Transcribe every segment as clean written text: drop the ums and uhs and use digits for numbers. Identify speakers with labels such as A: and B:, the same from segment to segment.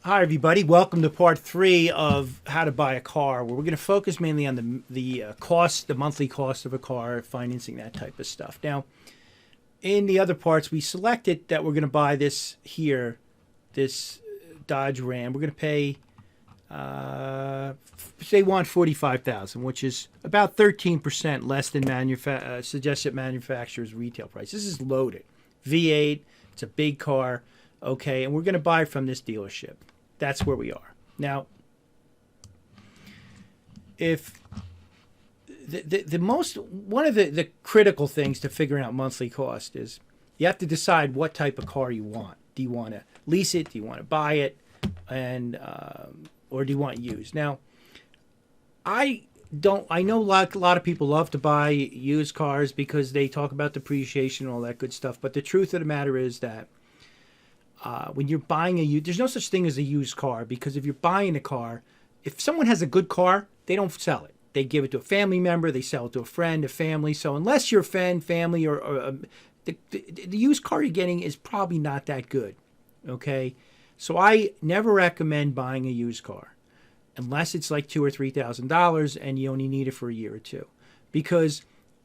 A: Hi, everybody. Welcome to part 3 of how to buy a car, where we're going to focus mainly on the cost, the monthly cost of a car, financing, that type of stuff. Now, in the other parts, we selected that we're going to buy this here, this Dodge Ram. We're going to pay, say, $145,000, which is about 13% less than suggested manufacturer's retail price. This is loaded, V8. It's a big car. Okay, and we're going to buy from this dealership. That's where we are. Now, if one of the critical things to figuring out monthly cost is you have to decide what type of car you want. Do you want to lease it? Do you want to buy it? And or do you want used? Now, I know a lot of people love to buy used cars because they talk about depreciation and all that good stuff. But the truth of the matter is that when you're buying there's no such thing as a used car, because if you're buying a car, if someone has a good car, they don't sell it. They give it to a family member, they sell it to a friend, a family. So unless you're a friend, family, or the used car you're getting is probably not that good. Okay, so I never recommend buying a used car unless it's like $2,000 or $3,000 and you only need it for a year or two, because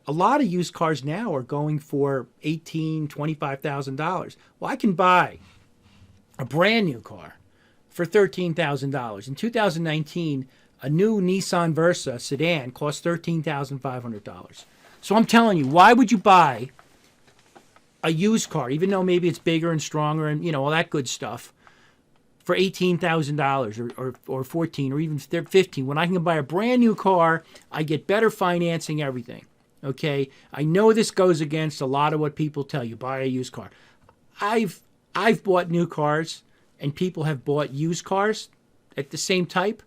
A: a lot of used cars now are going for $18,000, $25,000. Well, I can buy a brand new car for $13,000. In 2019, a new Nissan Versa sedan cost $13,500. So I'm telling you, why would you buy a used car, even though maybe it's bigger and stronger and all that good stuff, for $18,000 or $14,000 or even $15,000 when I can buy a brand new car? I get better financing, everything. Okay, I know this goes against a lot of what people tell you. Buy a used car. I've bought new cars, and people have bought used cars at the same type,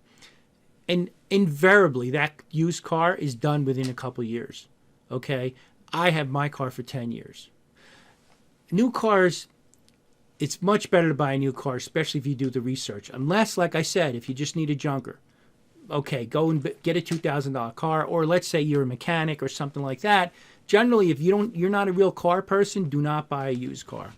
A: and invariably that used car is done within a couple years. Okay, I have my car for 10 years. New cars, it's much better to buy a new car, especially if you do the research. Unless, like I said, if you just need a junker. Okay, go and get a $2,000 car, or let's say you're a mechanic or something like that. Generally, if you're not a real car person, do not buy a used car.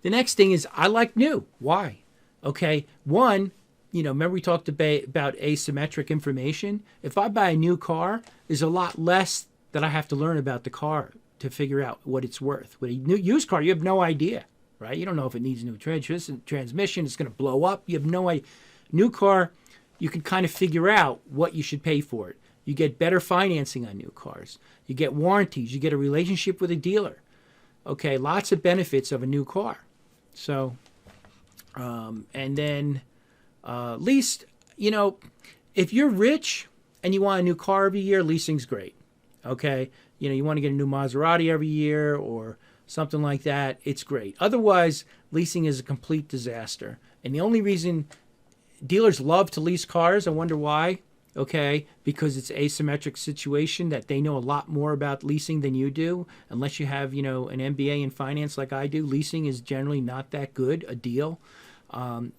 A: The next thing is, I like new. Why? Okay, one, remember we talked about asymmetric information. If I buy a new car, there's a lot less that I have to learn about the car to figure out what it's worth. With a new used car, you have no idea, right? You don't know if it needs a new transmission. It's going to blow up. You have no idea. New car, you can kind of figure out what you should pay for it. You get better financing on new cars. You get warranties. You get a relationship with a dealer. Okay, lots of benefits of a new car. So, and then leased, if you're rich and you want a new car every year, leasing's great. Okay, you want to get a new Maserati every year or something like that, it's great. Otherwise, leasing is a complete disaster. And the only reason dealers love to lease cars, I wonder why, okay, because it's asymmetric situation, that they know a lot more about leasing than you do. Unless you have, an MBA in finance like I do, leasing is generally not that good a deal.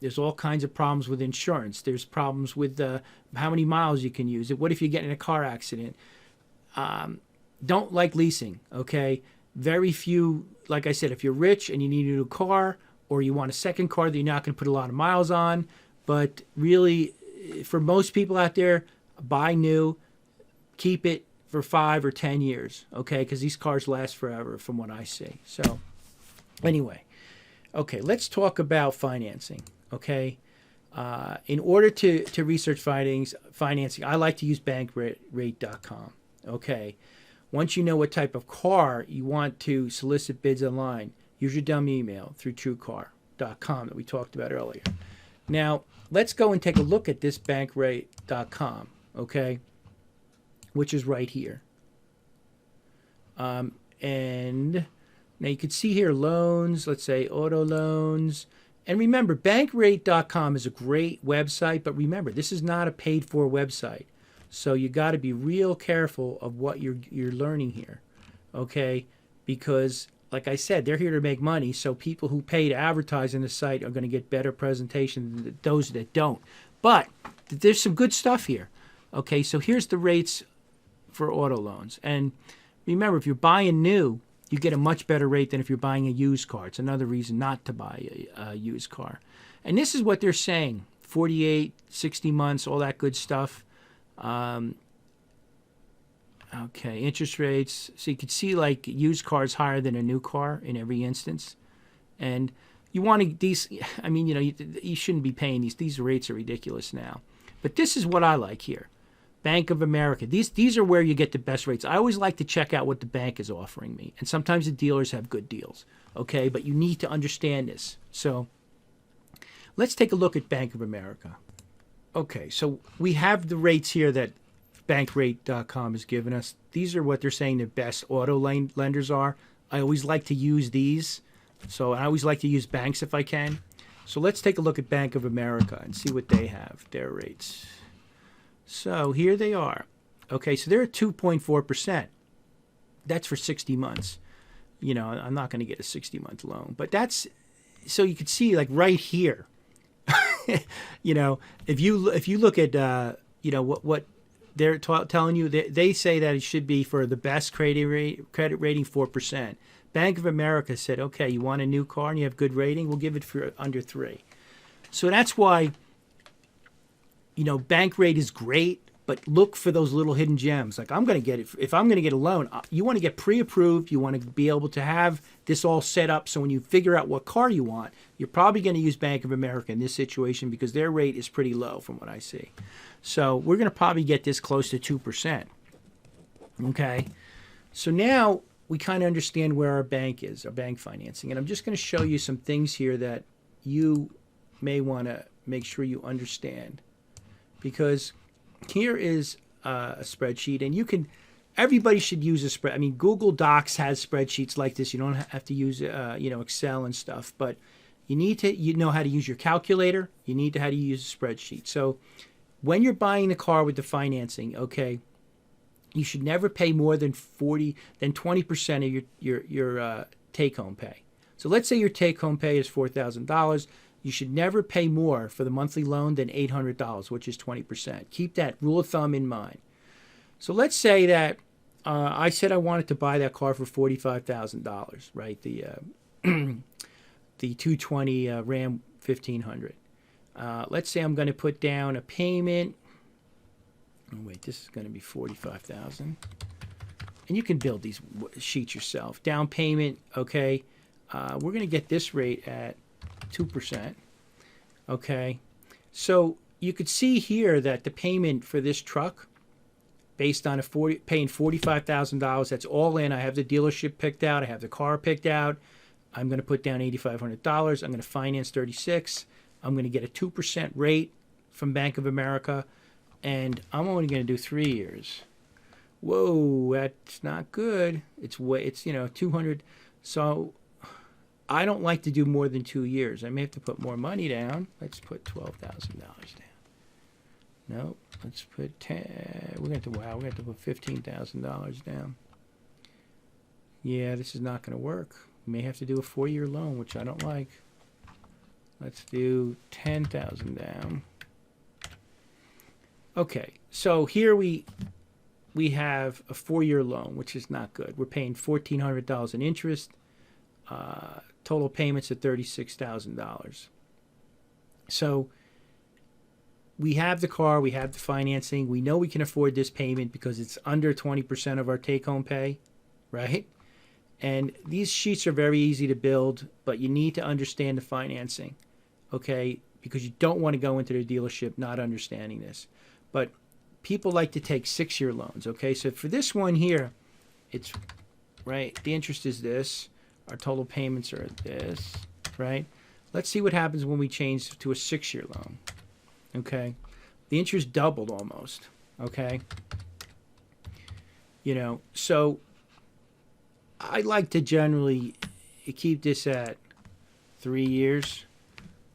A: There's all kinds of problems with insurance. There's problems with how many miles you can use it. What if you get in a car accident? Don't like leasing, okay? Very few, like I said, if you're rich and you need a new car, or you want a second car that you're not going to put a lot of miles on, but really, for most people out there, buy new, keep it for 5 or 10 years, okay? Because these cars last forever from what I see. So anyway, okay, let's talk about financing, okay? In order to research financing, I like to use bankrate.com, okay? Once you know what type of car you want to solicit bids online, use your dumb email through truecar.com that we talked about earlier. Now, let's go and take a look at this bankrate.com, okay, which is right here. And now you can see here loans, let's say auto loans. And remember, bankrate.com is a great website, but remember, this is not a paid-for website. So you got to be real careful of what you're learning here, okay, because like I said, they're here to make money, so people who pay to advertise on the site are going to get better presentation than those that don't. But there's some good stuff here. Okay, so here's the rates for auto loans. And remember, if you're buying new, you get a much better rate than if you're buying a used car. It's another reason not to buy a used car. And this is what they're saying, 48, 60 months, all that good stuff. Okay, interest rates. So you could see like used cars higher than a new car in every instance. And you want to, these, I mean, you shouldn't be paying these. These rates are ridiculous now. But this is what I like here. Bank of America. These are where you get the best rates. I always like to check out what the bank is offering me. And sometimes the dealers have good deals. Okay, but you need to understand this. So let's take a look at Bank of America. Okay, so we have the rates here that bankrate.com has given us. These are what they're saying the best auto lenders are. I always like to use these. So I always like to use banks if I can. So let's take a look at Bank of America and see what they have, their rates. So here they are. Okay, so they're at 2.4%. That's for 60 months. I'm not going to get a 60-month loan. But that's, so you could see like right here, if you look at, what they're telling you, they say that it should be for the best credit rating, 4%. Bank of America said, okay, you want a new car and you have good rating, we'll give it for under 3. So that's why, bank rate is great, but look for those little hidden gems. Like I'm going to get it. If I'm going to get a loan, you want to get pre-approved. You want to be able to have this all set up. So when you figure out what car you want, you're probably going to use Bank of America in this situation because their rate is pretty low from what I see. So we're going to probably get this close to 2%. Okay. So now we kind of understand where our bank is, our bank financing. And I'm just going to show you some things here that you may want to make sure you understand. Because here is a spreadsheet, and everybody should use a spread. I mean, Google Docs has spreadsheets like this. You don't have to use, Excel and stuff, but you need to, know how to use your calculator. You need to how to use a spreadsheet. So when you're buying the car with the financing, okay, you should never pay more than 20% of your take-home pay. So let's say your take-home pay is $4,000. You should never pay more for the monthly loan than $800, which is 20%. Keep that rule of thumb in mind. So let's say that I said I wanted to buy that car for $45,000, right? The 220 Ram 1500. Let's say I'm going to put down a payment. Oh, wait, this is going to be $45,000. And you can build these sheets yourself. Down payment, okay. We're going to get this rate at 2%. Okay. So you could see here that the payment for this truck, based on paying $45,000, that's all in. I have the dealership picked out. I have the car picked out. I'm going to put down $8,500. I'm going to finance $36,000. I'm going to get a 2% rate from Bank of America, and I'm only going to do 3 years. Whoa, that's not good. It's 200. So I don't like to do more than 2 years. I may have to put more money down. Let's put $12,000 down. No, let's put 10. We're going to put $15,000 down. Yeah, this is not going to work. We may have to do a 4-year loan, which I don't like. Let's do 10,000 down. Okay, so here we have a 4-year loan, which is not good. We're paying $1,400 in interest. Total payments at $36,000. So we have the car, we have the financing. We know we can afford this payment because it's under 20% of our take-home pay, right? And these sheets are very easy to build, but you need to understand the financing, okay? Because you don't want to go into the dealership not understanding this. But people like to take 6-year loans, okay? So for this one here, it's, right, the interest is this. Our total payments are this, right? Let's see what happens when we change to a 6-year loan, okay? The interest doubled almost, okay? So I like to generally keep this at 3 years,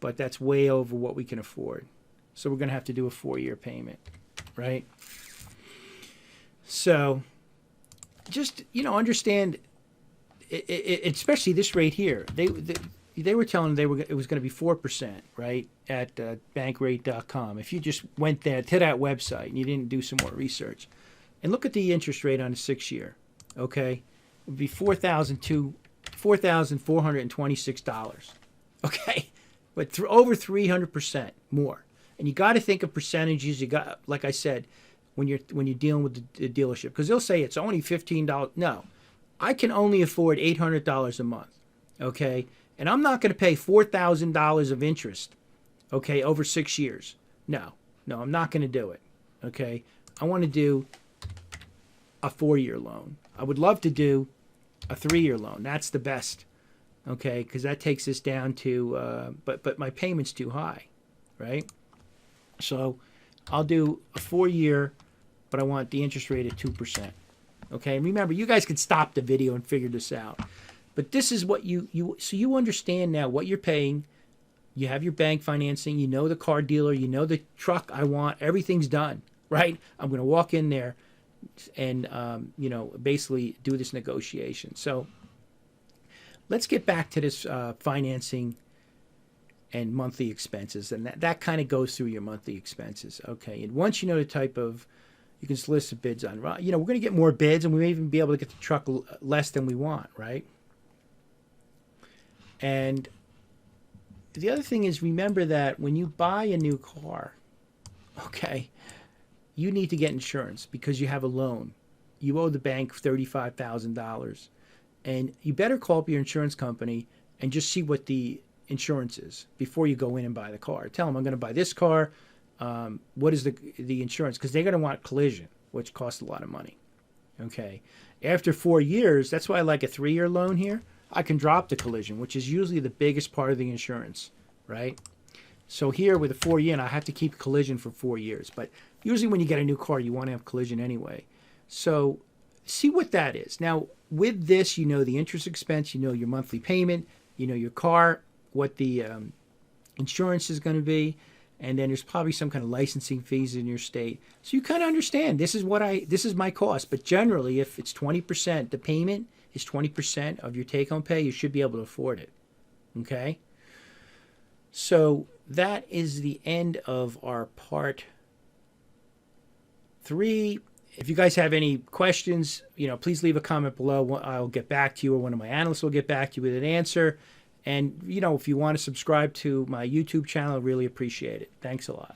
A: but that's way over what we can afford. So we're going to have to do a 4-year payment, right? So just, understand, especially this rate here. They were telling it was going to be 4%, right, at bankrate.com. If you just went there to that website and you didn't do some more research. And look at the interest rate on a 6-year, okay? would be $4,426. Okay, but over 300% more. And you got to think of percentages. You got, like I said, when you're dealing with the dealership, because they'll say it's only $15. No, I can only afford $800 a month. Okay, and I'm not going to pay $4,000 of interest. Okay, over 6 years. No, I'm not going to do it. Okay, I want to do a 4-year loan. I would love to do a 3-year loan. That's the best. Okay, because that takes us down to, but my payment's too high, right? So I'll do a 4-year, but I want the interest rate at 2%. Okay, and remember, you guys can stop the video and figure this out. But this is what so you understand now what you're paying. You have your bank financing. You know the car dealer. You know the truck I want. Everything's done, right? I'm going to walk in there and, basically do this negotiation. So let's get back to this financing and monthly expenses. And that kind of goes through your monthly expenses. Okay, and once you know the type of, you can solicit bids on, we're going to get more bids, and we may even be able to get the truck less than we want, right? And the other thing is, remember that when you buy a new car, okay, you need to get insurance because you have a loan. You owe the bank $35,000. And you better call up your insurance company and just see what the insurance is before you go in and buy the car. Tell them, I'm going to buy this car. What is the insurance? Because they're going to want collision, which costs a lot of money. Okay. After 4 years, that's why I like a 3-year loan here. I can drop the collision, which is usually the biggest part of the insurance, right? So here with a 4-year, and I have to keep collision for 4 years. But usually when you get a new car, you want to have collision anyway. So see what that is. Now, with this, you know the interest expense, you know your monthly payment, you know your car, what the insurance is going to be, and then there's probably some kind of licensing fees in your state. So you kind of understand this is my cost. But generally, if it's 20%, the payment is 20% of your take-home pay, you should be able to afford it. Okay? So that is the end of our part 3. If you guys have any questions, please leave a comment below. I'll get back to you, or one of my analysts will get back to you with an answer. And, if you want to subscribe to my YouTube channel, I really appreciate it. Thanks a lot.